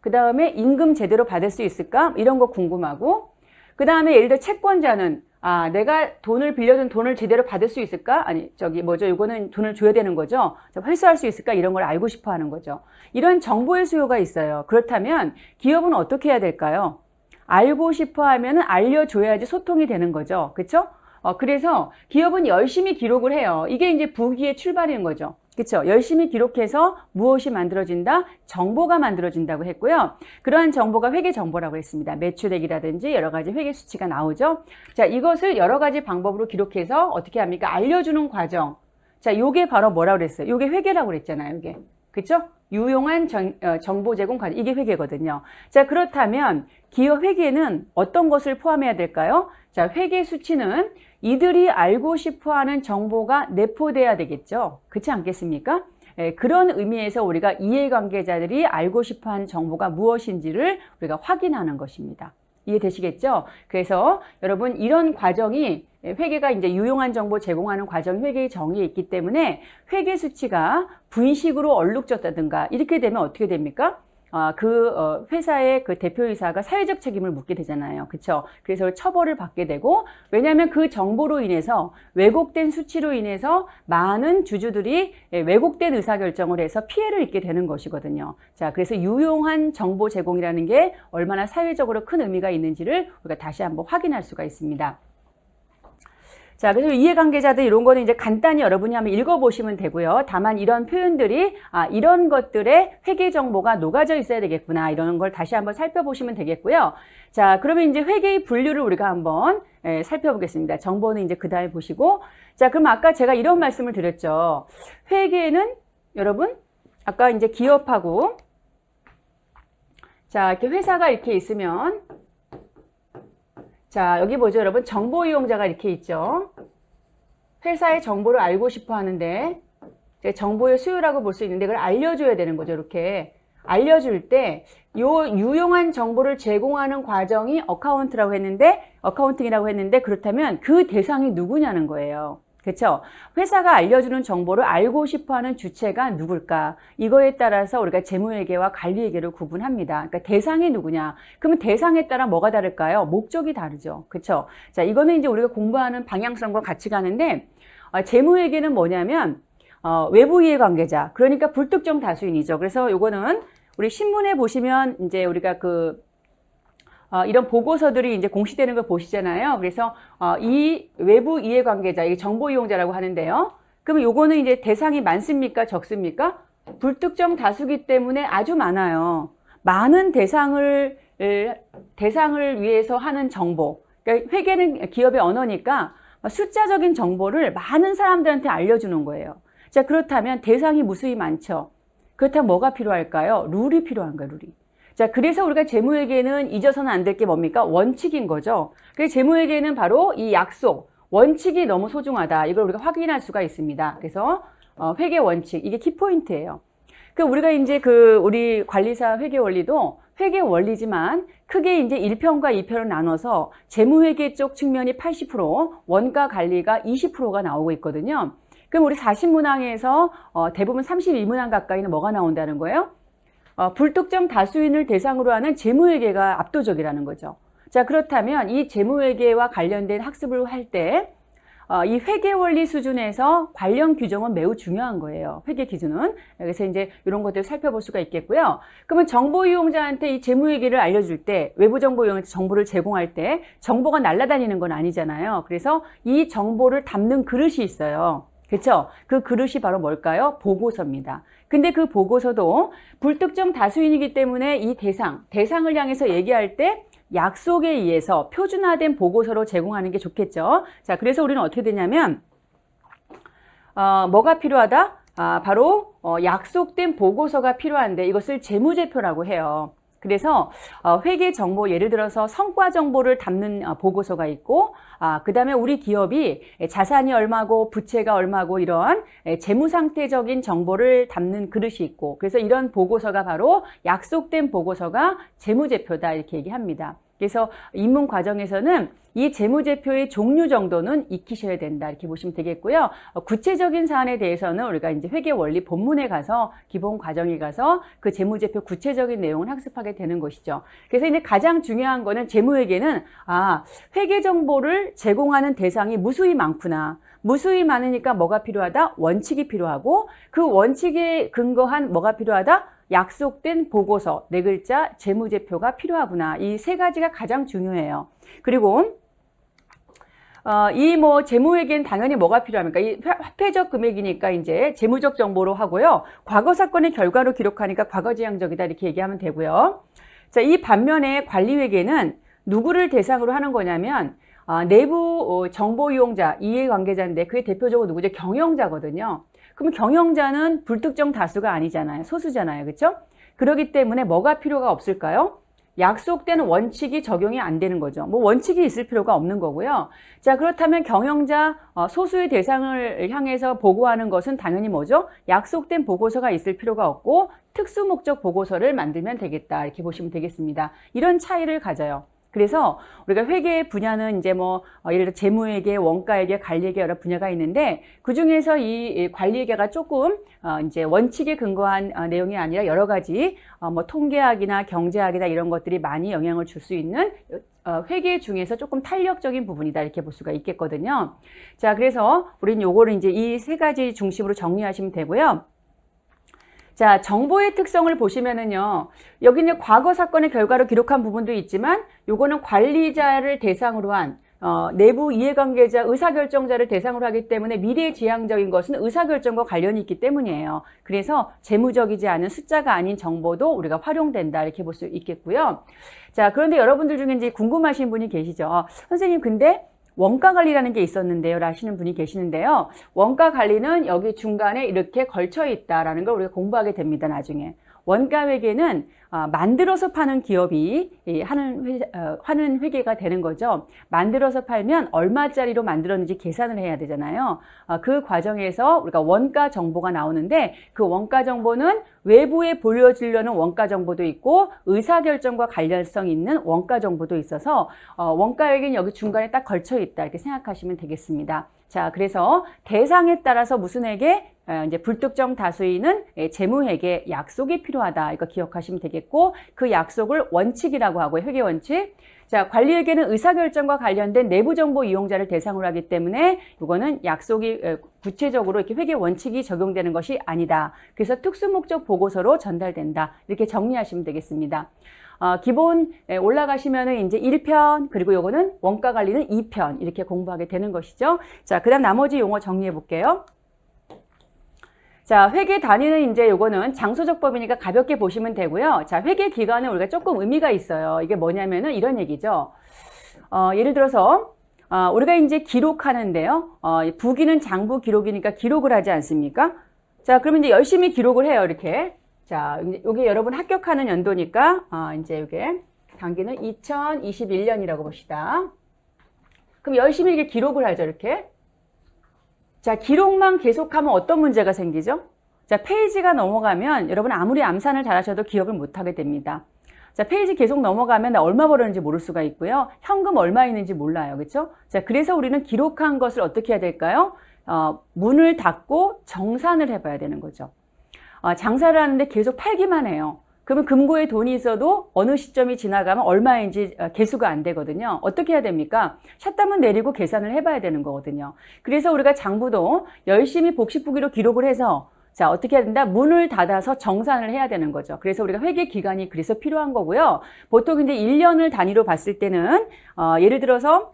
그 다음에 임금 제대로 받을 수 있을까? 이런 거 궁금하고 그 다음에 예를 들어 채권자는 내가 돈을 빌려준 돈을 제대로 받을 수 있을까? 아니, 이거는 돈을 줘야 되는 거죠. 회수할 수 있을까? 이런 걸 알고 싶어 하는 거죠. 이런 정보의 수요가 있어요. 그렇다면 기업은 어떻게 해야 될까요? 알고 싶어 하면은 알려줘야지 소통이 되는 거죠. 그렇죠? 그래서 기업은 열심히 기록을 해요. 이게 이제 부기의 출발인 거죠. 그렇죠? 열심히 기록해서 무엇이 만들어진다? 정보가 만들어진다고 했고요. 그러한 정보가 회계 정보라고 했습니다. 매출액이라든지 여러 가지 회계 수치가 나오죠. 자, 이것을 여러 가지 방법으로 기록해서 어떻게 합니까? 알려주는 과정. 자, 요게 바로 뭐라고 그랬어요? 요게 회계라고 그랬잖아요. 요게. 그렇죠? 유용한 정보 제공 과정. 이게 회계거든요. 자, 그렇다면 기업 회계는 어떤 것을 포함해야 될까요? 자, 회계 수치는 이들이 알고 싶어하는 정보가 내포돼야 되겠죠. 그렇지 않겠습니까? 그런 의미에서 우리가 이해관계자들이 알고 싶어하는 정보가 무엇인지를 우리가 확인하는 것입니다. 이해되시겠죠? 그래서 여러분 이런 과정이 회계가 이제 유용한 정보 제공하는 과정 회계의 정의에 있기 때문에 회계 수치가 분식으로 얼룩졌다든가 이렇게 되면 어떻게 됩니까? 회사의 그 대표이사가 사회적 책임을 묻게 되잖아요. 그렇죠? 그래서 처벌을 받게 되고 왜냐하면 그 정보로 인해서 왜곡된 수치로 인해서 많은 주주들이 왜곡된 의사결정을 해서 피해를 입게 되는 것이거든요. 자, 그래서 유용한 정보 제공이라는 게 얼마나 사회적으로 큰 의미가 있는지를 우리가 다시 한번 확인할 수가 있습니다. 자, 그래서 이해관계자들 이런 거는 이제 간단히 여러분이 한번 읽어보시면 되고요. 다만 이런 표현들이 이런 것들의 회계 정보가 녹아져 있어야 되겠구나 이런 걸 다시 한번 살펴보시면 되겠고요. 자, 그러면 이제 회계의 분류를 우리가 한번 살펴보겠습니다. 정보는 이제 그 다음에 보시고 자, 그럼 아까 제가 이런 말씀을 드렸죠. 회계는 여러분 아까 이제 기업하고 자, 이렇게 회사가 이렇게 있으면 자, 여기 보죠, 여러분. 정보 이용자가 이렇게 있죠. 회사의 정보를 알고 싶어 하는데, 정보의 수요라고 볼 수 있는데, 그걸 알려줘야 되는 거죠, 이렇게. 알려줄 때, 유용한 정보를 제공하는 과정이 어카운팅이라고 했는데, 그렇다면 그 대상이 누구냐는 거예요. 그렇죠? 회사가 알려주는 정보를 알고 싶어하는 주체가 누굴까? 이거에 따라서 우리가 재무회계와 관리회계를 구분합니다. 그러니까 대상이 누구냐? 그러면 대상에 따라 뭐가 다를까요? 목적이 다르죠. 그렇죠? 자, 이거는 이제 우리가 공부하는 방향성과 같이 가는데 재무회계는 뭐냐면 외부 이해관계자, 그러니까 불특정 다수인이죠. 그래서 요거는 우리 신문에 보시면 이제 우리가 이런 보고서들이 이제 공시되는 걸 보시잖아요. 그래서 이 외부 이해관계자, 이게 정보 이용자라고 하는데요. 그러면 요거는 이제 대상이 많습니까? 적습니까? 불특정 다수기 때문에 아주 많아요. 많은 대상을 위해서 하는 정보. 그러니까 회계는 기업의 언어니까 숫자적인 정보를 많은 사람들한테 알려주는 거예요. 자, 그렇다면 대상이 무수히 많죠. 그렇다면 뭐가 필요할까요? 룰이 필요한 거예요, 룰이. 자, 그래서 우리가 재무회계는 잊어서는 안 될 게 뭡니까? 원칙인 거죠. 그래서 재무회계는 바로 이 약속, 원칙이 너무 소중하다. 이걸 우리가 확인할 수가 있습니다. 그래서 회계 원칙, 이게 키포인트예요. 우리가 이제 우리 관리사 회계 원리도 회계 원리지만 크게 이제 1편과 2편을 나눠서 재무회계 쪽 측면이 80%, 원가 관리가 20%가 나오고 있거든요. 그럼 우리 40문항에서 대부분 32문항 가까이는 뭐가 나온다는 거예요? 불특정 다수인을 대상으로 하는 재무회계가 압도적이라는 거죠. 자, 그렇다면 이 재무회계와 관련된 학습을 할 때 이 회계원리 수준에서 관련 규정은 매우 중요한 거예요. 회계 기준은. 그래서 이제 이런 것들을 살펴볼 수가 있겠고요. 그러면 정보 이용자한테 이 재무회계를 알려줄 때, 외부 정보 이용자한테 정보를 제공할 때 정보가 날아다니는 건 아니잖아요. 그래서 이 정보를 담는 그릇이 있어요. 그렇죠? 그 그릇이 바로 뭘까요? 보고서입니다. 근데 그 보고서도 불특정 다수인이기 때문에 이 대상을 향해서 얘기할 때 약속에 의해서 표준화된 보고서로 제공하는 게 좋겠죠. 자, 그래서 우리는 어떻게 되냐면 뭐가 필요하다? 바로 약속된 보고서가 필요한데 이것을 재무제표라고 해요. 그래서 회계 정보, 예를 들어서 성과 정보를 담는 보고서가 있고, 그 다음에 우리 기업이 자산이 얼마고 부채가 얼마고 이런 재무상태적인 정보를 담는 그릇이 있고, 그래서 이런 보고서가 바로 약속된 보고서가 재무제표다 이렇게 얘기합니다. 그래서 입문 과정에서는 이 재무제표의 종류 정도는 익히셔야 된다 이렇게 보시면 되겠고요. 구체적인 사안에 대해서는 우리가 이제 회계원리 본문에 가서 기본 과정에 가서 그 재무제표 구체적인 내용을 학습하게 되는 것이죠. 그래서 이제 가장 중요한 거는 재무회계는 회계 정보를 제공하는 대상이 무수히 많구나. 무수히 많으니까 뭐가 필요하다? 원칙이 필요하고 그 원칙에 근거한 뭐가 필요하다? 약속된 보고서, 4글자 재무제표가 필요하구나. 이 3가지가 가장 중요해요. 그리고 이 재무회계는 당연히 뭐가 필요합니까? 이 화폐적 금액이니까 이제 재무적 정보로 하고요. 과거 사건의 결과로 기록하니까 과거지향적이다 이렇게 얘기하면 되고요. 자, 이 반면에 관리회계는 누구를 대상으로 하는 거냐면 내부 정보 이용자, 이해관계자인데 그게 대표적으로 누구죠? 경영자거든요. 그럼 경영자는 불특정 다수가 아니잖아요. 소수잖아요. 그렇죠? 그렇기 때문에 뭐가 필요가 없을까요? 약속된 원칙이 적용이 안 되는 거죠. 원칙이 있을 필요가 없는 거고요. 자, 그렇다면 경영자 소수의 대상을 향해서 보고하는 것은 당연히 뭐죠? 약속된 보고서가 있을 필요가 없고 특수목적 보고서를 만들면 되겠다. 이렇게 보시면 되겠습니다. 이런 차이를 가져요. 그래서 우리가 회계 분야는 이제 예를 들어 재무회계, 원가회계, 관리회계 여러 분야가 있는데 그 중에서 이 관리회계가 조금 이제 원칙에 근거한 내용이 아니라 여러 가지 통계학이나 경제학이나 이런 것들이 많이 영향을 줄 수 있는 회계 중에서 조금 탄력적인 부분이다 이렇게 볼 수가 있겠거든요. 자, 그래서 우리는 요거를 이제 이 3가지 중심으로 정리하시면 되고요. 자, 정보의 특성을 보시면은요, 여기는 과거 사건의 결과로 기록한 부분도 있지만, 요거는 관리자를 대상으로 한, 내부 이해관계자, 의사결정자를 대상으로 하기 때문에 미래지향적인 것은 의사결정과 관련이 있기 때문이에요. 그래서 재무적이지 않은 숫자가 아닌 정보도 우리가 활용된다, 이렇게 볼 수 있겠고요. 자, 그런데 여러분들 중에 이제 궁금하신 분이 계시죠. 선생님, 근데 원가 관리라는 게 있었는데요 라시는 분이 계시는데요. 원가 관리는 여기 중간에 이렇게 걸쳐 있다라는 걸 우리가 공부하게 됩니다. 나중에. 원가 회계는 만들어서 파는 기업이 하는 회계가 되는 거죠. 만들어서 팔면 얼마짜리로 만들었는지 계산을 해야 되잖아요. 그 과정에서 우리가 원가 정보가 나오는데 그 원가 정보는 외부에 보여주려는 원가 정보도 있고 의사결정과 관련성 있는 원가 정보도 있어서 원가 회계는 여기 중간에 딱 걸쳐 있다 이렇게 생각하시면 되겠습니다. 자, 그래서 대상에 따라서 무슨 회계? 이제 불특정 다수인은 재무회계 약속이 필요하다. 이거 기억하시면 되겠고 그 약속을 원칙이라고 하고 회계 원칙. 자, 관리회계는 의사결정과 관련된 내부정보 이용자를 대상으로 하기 때문에 이거는 약속이 구체적으로 이렇게 회계 원칙이 적용되는 것이 아니다. 그래서 특수목적 보고서로 전달된다. 이렇게 정리하시면 되겠습니다. 기본 올라가시면은 이제 1편 그리고 요거는 원가 관리는 2편 이렇게 공부하게 되는 것이죠. 자, 그다음 나머지 용어 정리해 볼게요. 자, 회계 단위는 이제 요거는 장소적 법이니까 가볍게 보시면 되고요. 자, 회계 기간은 우리가 조금 의미가 있어요. 이게 뭐냐면은 이런 얘기죠. 예를 들어서 우리가 이제 기록하는데요. 부기는 장부 기록이니까 기록을 하지 않습니까? 자, 그러면 이제 열심히 기록을 해요, 이렇게. 자, 여기 여러분 합격하는 연도니까, 이제 이게 단기는 2021년이라고 봅시다. 그럼 열심히 이렇게 기록을 하죠, 이렇게. 자, 기록만 계속하면 어떤 문제가 생기죠? 자, 페이지가 넘어가면 여러분 아무리 암산을 잘하셔도 기억을 못하게 됩니다. 자, 페이지 계속 넘어가면 얼마 벌었는지 모를 수가 있고요. 현금 얼마 있는지 몰라요. 그렇죠? 자, 그래서 우리는 기록한 것을 어떻게 해야 될까요? 문을 닫고 정산을 해봐야 되는 거죠. 장사를 하는데 계속 팔기만 해요. 그러면 금고에 돈이 있어도 어느 시점이 지나가면 얼마인지 계수가 안 되거든요. 어떻게 해야 됩니까? 샷담은 내리고 계산을 해봐야 되는 거거든요. 그래서 우리가 장부도 열심히 복식부기로 기록을 해서 자, 어떻게 해야 된다? 문을 닫아서 정산을 해야 되는 거죠. 그래서 우리가 회계 기간이 그래서 필요한 거고요. 보통 이제 1년을 단위로 봤을 때는 예를 들어서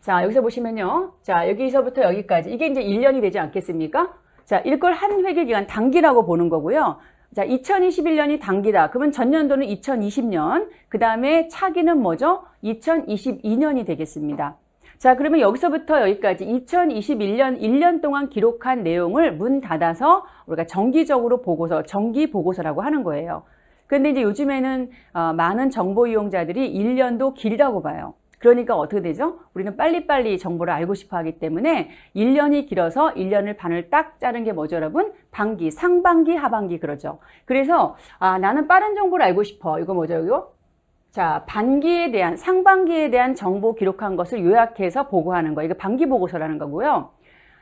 자, 여기서 보시면요. 자, 여기서부터 여기까지 이게 이제 1년이 되지 않겠습니까? 자, 이걸 한 회계 기간 단기라고 보는 거고요. 자, 2021년이 단기다. 그러면 전년도는 2020년, 그 다음에 차기는 뭐죠? 2022년이 되겠습니다. 자, 그러면 여기서부터 여기까지 2021년 1년 동안 기록한 내용을 문 닫아서 우리가 정기적으로 보고서, 정기 보고서라고 하는 거예요. 근데 이제 요즘에는 많은 정보 이용자들이 1년도 길다고 봐요. 그러니까 어떻게 되죠? 우리는 빨리빨리 정보를 알고 싶어 하기 때문에 1년이 길어서 1년을 반을 딱 자른 게 뭐죠, 여러분? 반기, 상반기, 하반기 그러죠. 그래서 나는 빠른 정보를 알고 싶어. 이거 뭐죠, 이거? 자, 반기에 대한, 상반기에 대한 정보 기록한 것을 요약해서 보고하는 거. 이거 반기 보고서라는 거고요.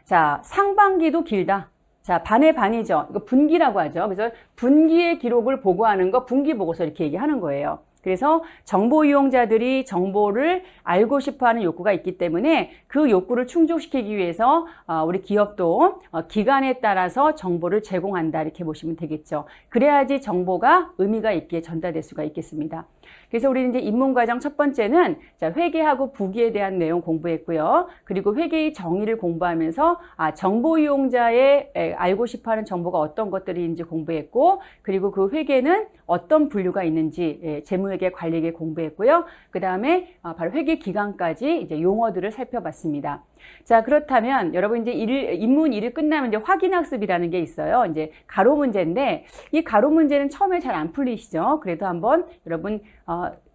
자, 상반기도 길다. 자, 반의 반이죠. 이거 분기라고 하죠. 그래서 분기의 기록을 보고하는 거 분기 보고서 이렇게 얘기하는 거예요. 그래서 정보 이용자들이 정보를 알고 싶어하는 욕구가 있기 때문에 그 욕구를 충족시키기 위해서 우리 기업도 기간에 따라서 정보를 제공한다 이렇게 보시면 되겠죠. 그래야지 정보가 의미가 있게 전달될 수가 있겠습니다. 그래서 우리는 이제 입문과정 첫 번째는 자, 회계하고 부기에 대한 내용 공부했고요. 그리고 회계의 정의를 공부하면서 정보 이용자의 알고 싶어하는 정보가 어떤 것들인지 공부했고, 그리고 그 회계는 어떤 분류가 있는지 재무회계, 관리회계 공부했고요. 그 다음에 바로 회계 기간까지 이제 용어들을 살펴봤습니다. 자, 그렇다면 여러분 이제 입문 1이 끝나면 이제 확인학습이라는 게 있어요. 이제 가로 문제인데 이 가로 문제는 처음에 잘 안 풀리시죠. 그래도 한번 여러분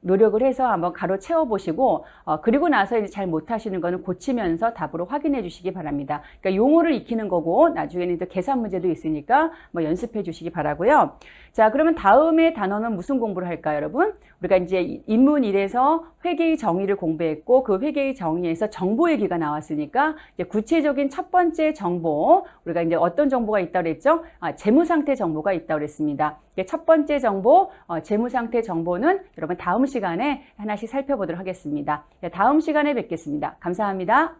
노력을 해서 한번 가로 채워보시고 그리고 나서 이제 잘 못하시는 거는 고치면서 답으로 확인해 주시기 바랍니다. 그러니까 용어를 익히는 거고 나중에는 또 계산 문제도 있으니까 뭐 연습해 주시기 바라고요. 자, 그러면 다음에 단어는 무슨 공부를 할까요, 여러분? 우리가 이제 입문 1에서 회계의 정의를 공부했고 그 회계의 정의에서 정보 얘기가 나왔으니까 이제 구체적인 첫 번째 정보, 우리가 이제 어떤 정보가 있다고 그랬죠? 재무상태 정보가 있다고 그랬습니다. 첫 번째 정보, 재무상태 정보는 여러분 다음 시간에 하나씩 살펴보도록 하겠습니다. 다음 시간에 뵙겠습니다. 감사합니다.